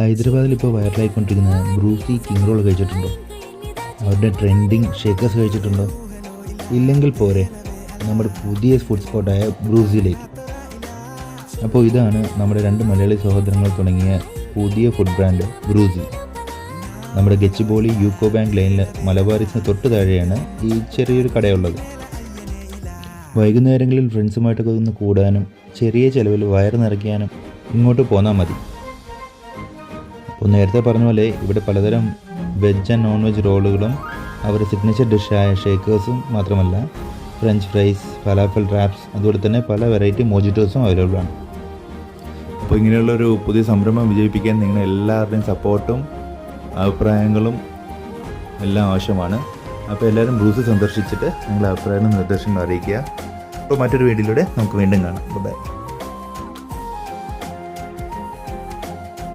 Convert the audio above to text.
ഹൈദരാബാദിൽ ഇപ്പോൾ വൈറലായിക്കൊണ്ടിരിക്കുന്ന brucei king role കഴിച്ചിട്ടുണ്ടോ? അവരുടെ ട്രെൻഡിങ് ഷേക്കേഴ്സ് കഴിച്ചിട്ടുണ്ടോ? ഇല്ലെങ്കിൽ പോരെ നമ്മുടെ പുതിയ ഫുഡ് സ്പോട്ടായ ബ്രൂസിയിലേക്ക്. അപ്പോൾ ഇതാണ് നമ്മുടെ രണ്ട് മലയാളി സഹോദരങ്ങൾ തുടങ്ങിയ പുതിയ ഫുഡ് ബ്രാൻഡ് ബ്രൂസി. നമ്മുടെ ഗച്ചിബോളി യൂക്കോ ബാങ്ക് ലൈനിൽ മലബാറിസിന് തൊട്ട് താഴെയാണ് ഈ ചെറിയൊരു കടയുള്ളത്. വൈകുന്നേരങ്ങളിൽ ഫ്രണ്ട്സുമായിട്ടൊക്കെ ഒന്ന് കൂടാനും ചെറിയ ചിലവിൽ വയറ് നിറയ്ക്കാനും ഇങ്ങോട്ട് പോന്നാൽ മതി. അപ്പോൾ നേരത്തെ പറഞ്ഞ പോലെ ഇവിടെ പലതരം വെജ് ആൻഡ് നോൺ വെജ് റോളുകളും അവരുടെ സിഗ്നേച്ചർ ഡിഷായ ഷേക്കേഴ്സും മാത്രമല്ല ഫ്രഞ്ച് ഫ്രൈസ്, ഫലാഫൽ റാപ്സ്, അതുപോലെ തന്നെ പല വെറൈറ്റി മോജിറ്റോസും അവൈലബിൾ ആണ്. അപ്പോൾ ഇങ്ങനെയുള്ളൊരു പുതിയ സംരംഭം വിജയിപ്പിക്കാൻ നിങ്ങളുടെ എല്ലാവരുടെയും സപ്പോർട്ടും അഭിപ്രായങ്ങളും എല്ലാം ആവശ്യമാണ്. അപ്പോൾ എല്ലാവരും ബ്രൂസി സന്ദർശിച്ചിട്ട് നിങ്ങളുടെ അഭിപ്രായങ്ങളും നിർദ്ദേശങ്ങളും അറിയിക്കുക. അപ്പോൾ മറ്റൊരു വീഡിയോയിലൂടെ നമുക്ക് വീണ്ടും കാണാം. ബൈ.